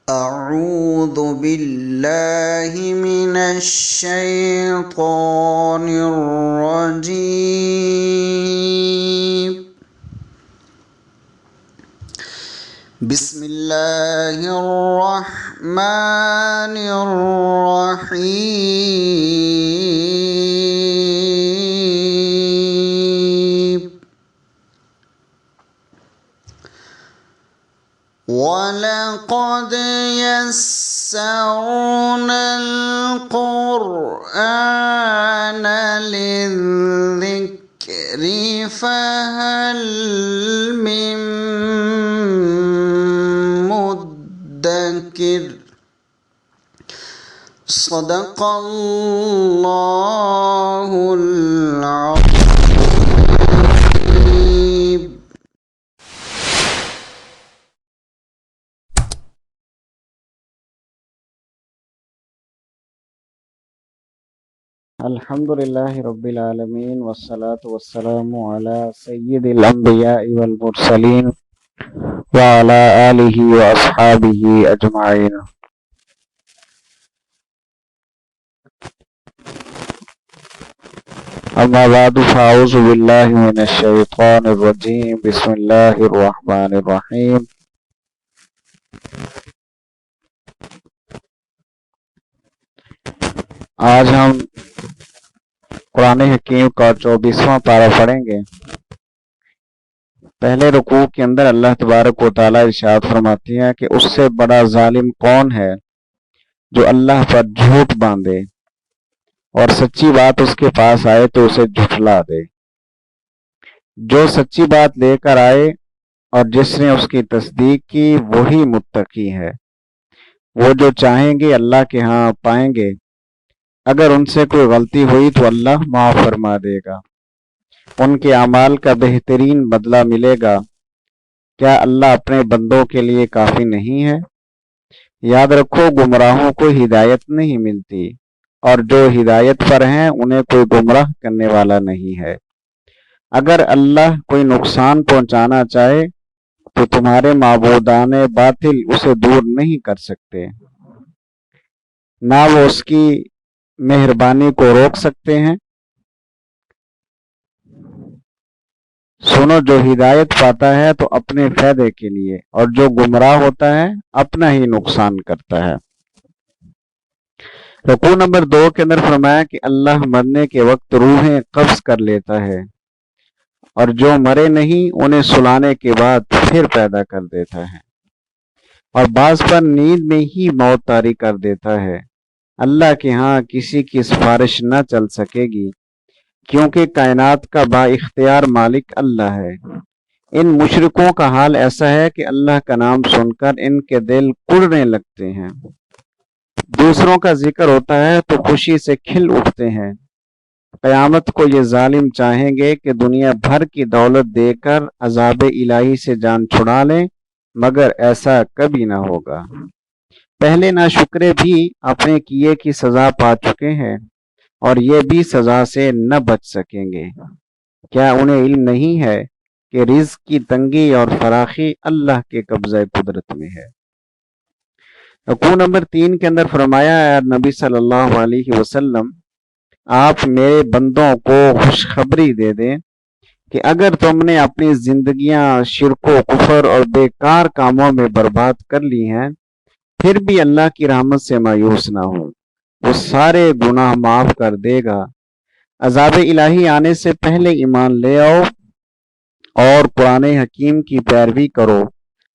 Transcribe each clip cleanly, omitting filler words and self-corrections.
أعوذ بالله من الشيطان الرجيم. بسم الله الرحمن الرحيم. وَلَقَدْ يَسَّرْنَا الْقُرْآنَ لِلذِّكْرِ فَهَلْ مِن مُّدَّكِرٍ. صدق الله العظيم. الحمد لله رب العالمين والصلاة والسلام على سيد الأنبياء والمرسلين وعلى آله وأصحابه أجمعين. أما بعد فأعوذ بالله من الشيطان الرجيم. بسم الله الرحمن الرحيم. آج ہم قرآن حکیم کا 24واں پارہ پڑھیں گے. پہلے رکوع کے اندر اللہ تبارک و تعالیٰ ارشاد فرماتی ہیں کہ اس سے بڑا ظالم کون ہے جو اللہ پر جھوٹ باندھے اور سچی بات اس کے پاس آئے تو اسے جھٹلا دے. جو سچی بات لے کر آئے اور جس نے اس کی تصدیق کی وہی متقی ہے. وہ جو چاہیں گے اللہ کے ہاں پائیں گے. اگر ان سے کوئی غلطی ہوئی تو اللہ معاف فرما دے گا. ان کے اعمال کا بہترین بدلہ ملے گا. کیا اللہ اپنے بندوں کے لیے کافی نہیں ہے؟ یاد رکھو گمراہوں کو ہدایت نہیں ملتی اور جو ہدایت پر ہیں انہیں کوئی گمراہ کرنے والا نہیں ہے. اگر اللہ کوئی نقصان پہنچانا چاہے تو تمہارے معبودان باطل اسے دور نہیں کر سکتے، نہ وہ اس کی مہربانی کو روک سکتے ہیں. سنو، جو ہدایت پاتا ہے تو اپنے فائدے کے لیے اور جو گمراہ ہوتا ہے اپنا ہی نقصان کرتا ہے. رکوع نمبر 2 کے اندر فرمایا کہ اللہ مرنے کے وقت روحیں قبض کر لیتا ہے اور جو مرے نہیں انہیں سلانے کے بعد پھر پیدا کر دیتا ہے، اور بعض پر نیند میں ہی موت طاری کر دیتا ہے. اللہ کے ہاں کسی کی سفارش نہ چل سکے گی کیونکہ کائنات کا با اختیار مالک اللہ ہے. ان مشرکوں کا حال ایسا ہے کہ اللہ کا نام سن کر ان کے دل کڑنے لگتے ہیں. دوسروں کا ذکر ہوتا ہے تو خوشی سے کھل اٹھتے ہیں. قیامت کو یہ ظالم چاہیں گے کہ دنیا بھر کی دولت دے کر عذاب الہی سے جان چھڑا لیں، مگر ایسا کبھی نہ ہوگا. پہلے ناشکرے بھی اپنے کیے کی سزا پا چکے ہیں اور یہ بھی سزا سے نہ بچ سکیں گے. کیا انہیں علم نہیں ہے کہ رزق کی تنگی اور فراخی اللہ کے قبضہ قدرت میں ہے. رکوع نمبر 3 کے اندر فرمایا اے نبی صلی اللہ علیہ وسلم، آپ میرے بندوں کو خوشخبری دے دیں کہ اگر تم نے اپنی زندگیاں شرک و کفر اور بیکار کاموں میں برباد کر لی ہیں پھر بھی اللہ کی رحمت سے مایوس نہ ہو. وہ سارے گناہ معاف کر دے گا. عذاب الہی آنے سے پہلے ایمان لے آؤ اور قرآن حکیم کی پیروی کرو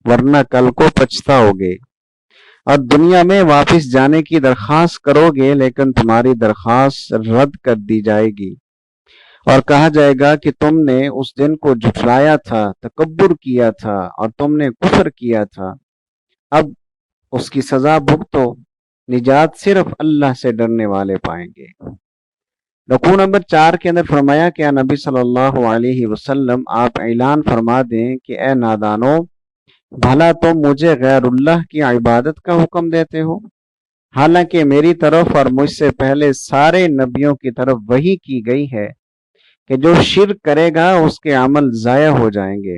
ورنہ کل کو پچھتاؤگے. اور دنیا میں واپس جانے کی درخواست کرو گے لیکن تمہاری درخواست رد کر دی جائے گی اور کہا جائے گا کہ تم نے اس دن کو جھٹلایا تھا، تکبر کیا تھا اور تم نے کفر کیا تھا. اب اس کی سزا بھگتو. نجات صرف اللہ سے ڈرنے والے پائیں گے. رکوع نمبر 4 کے اندر فرمایا کہ نبی صلی اللہ علیہ وسلم آپ اعلان فرما دیں کہ اے نادانو، بھلا تم مجھے غیر اللہ کی عبادت کا حکم دیتے ہو، حالانکہ میری طرف اور مجھ سے پہلے سارے نبیوں کی طرف وحی کی گئی ہے کہ جو شرک کرے گا اس کے عمل ضائع ہو جائیں گے.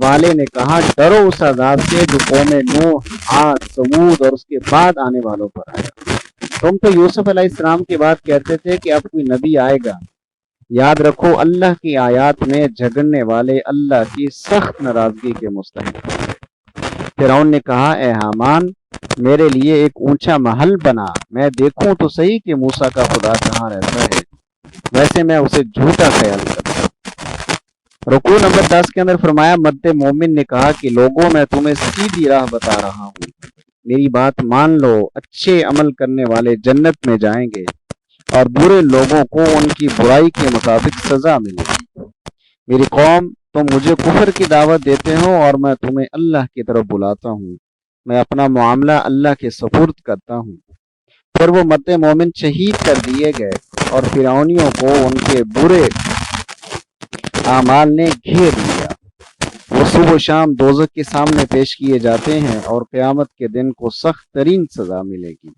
والے نے کہا ڈرو اس عذاب سے جو قوم نوح، عاد، سمود اور اس کے بعد آنے والوں پر آیا۔ تم تو یوسف علیہ السلام کی بات کہتے تھے کہ اب کوئی نبی آئے گا۔ یاد رکھو اللہ کی آیات میں جھگڑنے والے اللہ کی سخت ناراضگی کے مستحق ہیں۔ فرعون نے کہا اے حامان میرے لیے ایک اونچا محل بنا، میں دیکھوں تو صحیح کہ موسیٰ کا خدا کہاں رہتا ہے، ویسے میں اسے جھوٹا خیال کرتا ہوں۔ رکوع نمبر 10 کے اندر فرمایا مرد مومن نے کہا کہ لوگوں میں تمہیں سیدھی راہ بتا رہا ہوں، میری بات مان لو، اچھے عمل کرنے والے جنت میں جائیں گے اور برے لوگوں کو ان کی برائی کے مطابق سزا ملے گی۔ میری قوم تم مجھے کفر کی دعوت دیتے ہو اور میں تمہیں اللہ کی طرف بلاتا ہوں، میں اپنا معاملہ اللہ کے سپرد کرتا ہوں۔ پھر وہ مرد مومن شہید کر دیے گئے اور فرعونیوں کو ان کے برے اعمال نے گھیر لیا۔ وہ صبح و شام دوزخ کے سامنے پیش کیے جاتے ہیں اور قیامت کے دن کو سخت ترین سزا ملے گی۔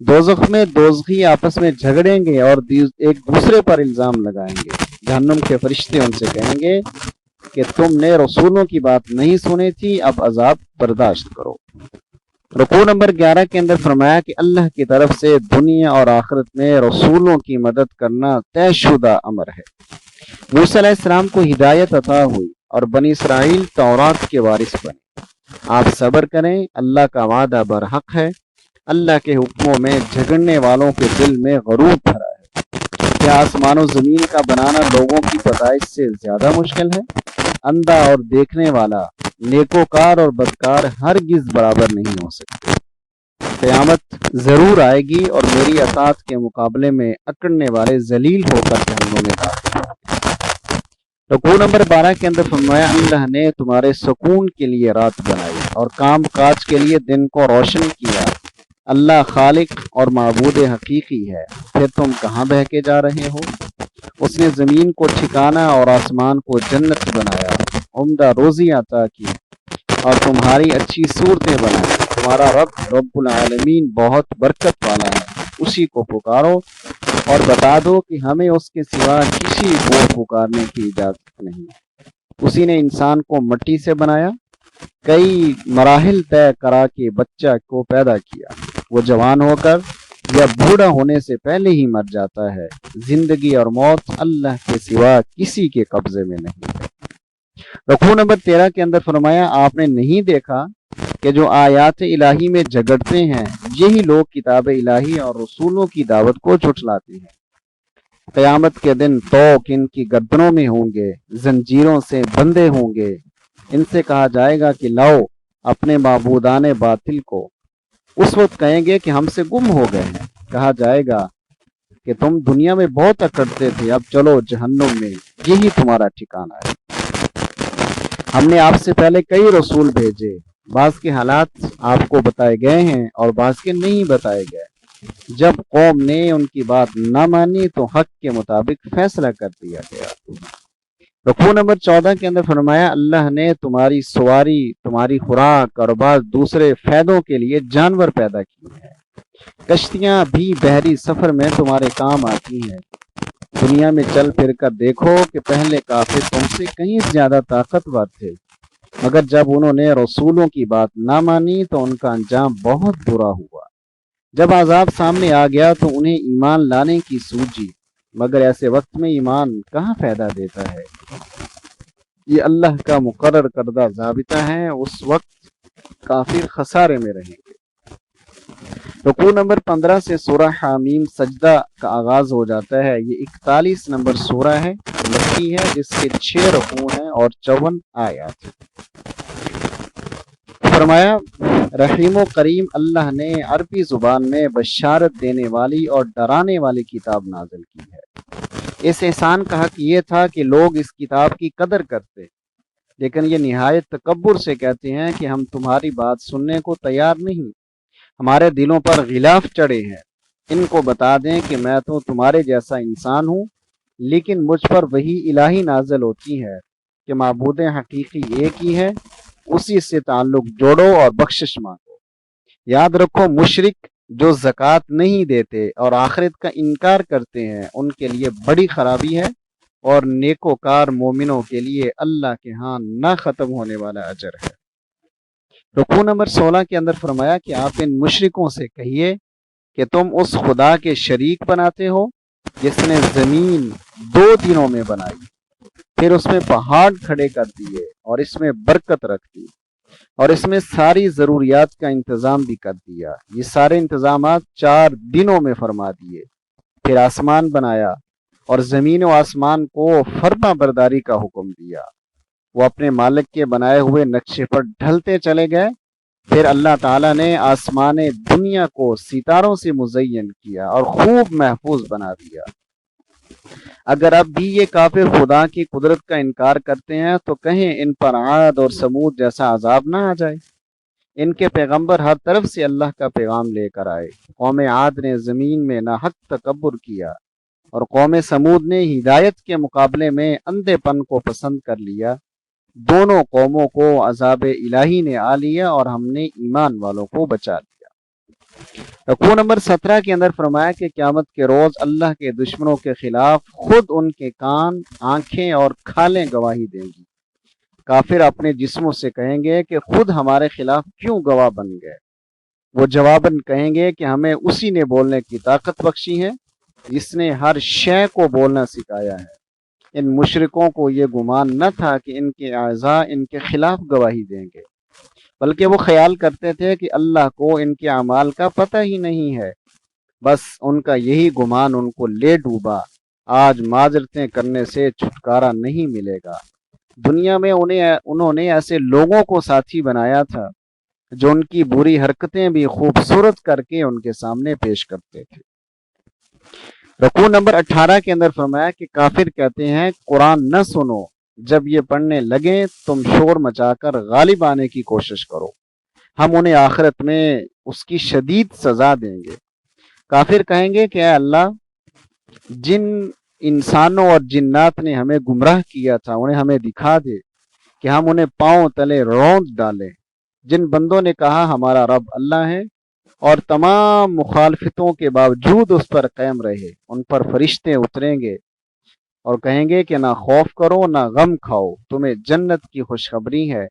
دوزخ میں دوزخی آپس میں جھگڑیں گے اور ایک دوسرے پر الزام لگائیں گے۔ جہنم کے فرشتے ان سے کہیں گے کہ تم نے رسولوں کی بات نہیں سنی تھی، اب عذاب برداشت کرو۔ رکوع نمبر 11 کے اندر فرمایا کہ اللہ کی طرف سے دنیا اور آخرت میں رسولوں کی مدد کرنا طے شدہ امر ہے۔ موسیٰ علیہ السلام کو ہدایت عطا ہوئی اور بنی اسرائیل تورات کے وارث بنے۔ آپ صبر کریں، اللہ کا وعدہ برحق ہے، اللہ کے حکموں میں جھگڑنے والوں کے دل میں غرور بھرا ہے۔ کیا آسمان و زمین کا بنانا لوگوں کی پیدائش سے زیادہ مشکل ہے؟ اندھا اور دیکھنے والا، نیکوکار اور بدکار ہرگز برابر نہیں ہو سکتے۔ قیامت ضرور آئے گی اور میری اطاعت کے مقابلے میں اکڑنے والے ذلیل ہو کر جہنم میں داخل ہوں گے۔ رکوع نمبر 12 کے اندر فرمایا اللہ نے تمہارے سکون کے لیے رات بنائی اور کام کاج کے لیے دن کو روشن کیا۔ اللہ خالق اور معبود حقیقی ہے، پھر تم کہاں بہکے جا رہے ہو؟ اس نے زمین کو ٹھکانہ اور آسمان کو جنت بنایا، عمدہ روزی عطا کی اور تمہاری اچھی صورتیں بنائی۔ تمہارا رب العالمین بہت برکت والا ہے، اسی کو پکارو اور بتا دو کہ ہمیں اس کے سوا کسی کو پکارنے کی اجازت نہیں۔ اسی نے انسان کو مٹی سے بنایا، کئی مراحل طے کرا کے بچہ کو پیدا کیا، وہ جوان ہو کر یا بوڑھا ہونے سے پہلے ہی مر جاتا ہے۔ زندگی اور موت اللہ کے سوا کسی کے قبضے میں نہیں ہے۔ رکوع نمبر 13 کے اندر فرمایا آپ نے نہیں دیکھا کہ جو آیات الہی میں جھگڑتے ہیں یہی لوگ کتاب الہی اور رسولوں کی دعوت کو جھٹلاتے ہیں۔ قیامت کے دن توق ان کی گردنوں میں ہوں گے، زنجیروں سے بندھے ہوں گے۔ ان سے کہا جائے گا کہ لاؤ اپنے معبودان باطل کو۔ اس وقت کہیں گے کہ ہم سے گم ہو گئے ہیں۔ کہا جائے گا کہ تم دنیا میں بہت اکڑتے تھے، اب چلو جہنم میں، یہی تمہارا ٹھکانہ ہے۔ ہم نے آپ سے پہلے کئی رسول بھیجے، بعض کے حالات آپ کو بتائے گئے ہیں اور بعض کے نہیں بتائے گئے۔ جب قوم نے ان کی بات نہ مانی تو حق کے مطابق فیصلہ کر دیا گیا۔ رکوع نمبر 14 کے اندر فرمایا اللہ نے تمہاری سواری، تمہاری خوراک اور بعض دوسرے فائدوں کے لیے جانور پیدا کیے ہیں۔ کشتیاں بھی بحری سفر میں تمہارے کام آتی ہیں۔ دنیا میں چل پھر کر دیکھو کہ پہلے کافر تم سے کہیں زیادہ طاقتور تھے، مگر جب انہوں نے رسولوں کی بات نہ مانی تو ان کا انجام بہت برا ہوا۔ جب عذاب سامنے آ گیا تو انہیں ایمان لانے کی سوجی، مگر ایسے وقت میں ایمان کہاں فائدہ دیتا ہے۔ یہ اللہ کا مقرر کردہ ضابطہ ہے، اس وقت کافر خسارے میں رہیں گے۔ رکوع نمبر 15 سے سورہ حامیم سجدہ کا آغاز ہو جاتا ہے۔ یہ 41 نمبر سورہ ہے، مکی ہے، جس کے 6 رکوع ہیں اور 54 آیات ہیں۔ فرمایا رحیم و کریم اللہ نے عربی زبان میں بشارت دینے والی اور ڈرانے والی کتاب نازل کی ہے۔ اس احسان کا حق یہ تھا کہ لوگ اس کتاب کی قدر کرتے، لیکن یہ نہایت تکبر سے کہتے ہیں کہ ہم تمہاری بات سننے کو تیار نہیں، ہمارے دلوں پر غلاف چڑھے ہیں۔ ان کو بتا دیں کہ میں تو تمہارے جیسا انسان ہوں، لیکن مجھ پر وحی الہی نازل ہوتی ہے کہ معبود حقیقی ایک ہی ہے، اسی سے تعلق جوڑو اور بخشش مانگو۔ یاد رکھو مشرک جو زکوٰۃ نہیں دیتے اور آخرت کا انکار کرتے ہیں ان کے لیے بڑی خرابی ہے اور نیکوکار مومنوں کے لیے اللہ کے ہاں نہ ختم ہونے والا اجر ہے۔ رکوع نمبر 16 کے اندر فرمایا کہ آپ ان مشرکوں سے کہیے کہ تم اس خدا کے شریک بناتے ہو جس نے زمین 2 دنوں میں بنائی، پھر اس میں پہاڑ کھڑے کر دیے اور اس میں برکت رکھ دی اور اس میں ساری ضروریات کا انتظام بھی کر دیا۔ یہ سارے انتظامات 4 دنوں میں فرما دیے۔ پھر آسمان بنایا اور زمین و آسمان کو فرما برداری کا حکم دیا۔ وہ اپنے مالک کے بنائے ہوئے نقشے پر ڈھلتے چلے گئے۔ پھر اللہ تعالیٰ نے آسمان دنیا کو ستاروں سے مزین کیا اور خوب محفوظ بنا دیا۔ اگر اب بھی یہ کافر خدا کی قدرت کا انکار کرتے ہیں تو کہیں ان پر عاد اور سمود جیسا عذاب نہ آ جائے۔ ان کے پیغمبر ہر طرف سے اللہ کا پیغام لے کر آئے۔ قوم عاد نے زمین میں ناحق تکبر کیا اور قوم سمود نے ہدایت کے مقابلے میں اندھے پن کو پسند کر لیا۔ دونوں قوموں کو عذاب الہی نے آ لیا اور ہم نے ایمان والوں کو بچا لیا۔ رکوع نمبر 17 کے اندر فرمایا کہ قیامت کے روز اللہ کے دشمنوں کے خلاف خود ان کے کان، آنکھیں اور کھالیں گواہی دیں گی۔ کافر اپنے جسموں سے کہیں گے کہ خود ہمارے خلاف کیوں گواہ بن گئے؟ وہ جواباً کہیں گے کہ ہمیں اسی نے بولنے کی طاقت بخشی ہے جس نے ہر شے کو بولنا سکھایا ہے۔ ان مشرکوں کو یہ گمان نہ تھا کہ ان کے اعضاء ان کے خلاف گواہی دیں گے، بلکہ وہ خیال کرتے تھے کہ اللہ کو ان کے اعمال کا پتہ ہی نہیں ہے۔ بس ان کا یہی گمان ان کو لے ڈوبا۔ آج معذرتیں کرنے سے چھٹکارا نہیں ملے گا۔ دنیا میں انہوں نے ایسے لوگوں کو ساتھی بنایا تھا جو ان کی بری حرکتیں بھی خوبصورت کر کے ان کے سامنے پیش کرتے تھے۔ رکوع نمبر 18 کے اندر فرمایا کہ کافر کہتے ہیں قرآن نہ سنو، جب یہ پڑھنے لگیں تم شور مچا کر غالب آنے کی کوشش کرو، ہم انہیں آخرت میں اس کی شدید سزا دیں گے۔ کافر کہیں گے کہ اے اللہ، جن انسانوں اور جنات نے ہمیں گمراہ کیا تھا انہیں ہمیں دکھا دے کہ ہم انہیں پاؤں تلے روند ڈالیں۔ جن بندوں نے کہا ہمارا رب اللہ ہے اور تمام مخالفتوں کے باوجود اس پر قائم رہے، ان پر فرشتے اتریں گے اور کہیں گے کہ نہ خوف کرو نہ غم کھاؤ، تمہیں جنت کی خوشخبری ہے،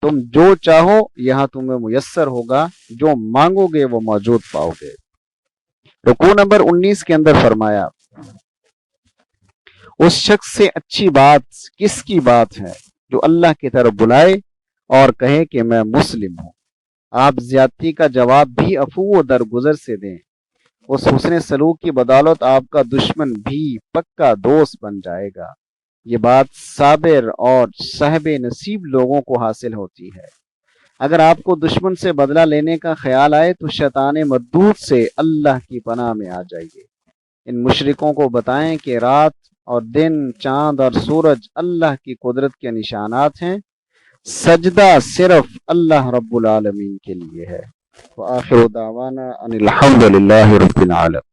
تم جو چاہو یہاں تمہیں میسر ہوگا، جو مانگو گے وہ موجود پاؤ گے۔ رکوع نمبر 19 کے اندر فرمایا اس شخص سے اچھی بات کس کی بات ہے جو اللہ کی طرف بلائے اور کہے کہ میں مسلم ہوں۔ آپ زیادتی کا جواب بھی عفو و درگزر سے دیں، اس حسن سلوک کی بدولت آپ کا دشمن بھی پکا دوست بن جائے گا۔ یہ بات صابر اور صاحب نصیب لوگوں کو حاصل ہوتی ہے۔ اگر آپ کو دشمن سے بدلہ لینے کا خیال آئے تو شیطان مردود سے اللہ کی پناہ میں آ جائیے۔ ان مشرکوں کو بتائیں کہ رات اور دن، چاند اور سورج اللہ کی قدرت کے نشانات ہیں، سجدہ صرف اللہ رب العالمین کے لیے ہے۔ وآخر دعوانا ان الحمد للہ رب العالمین۔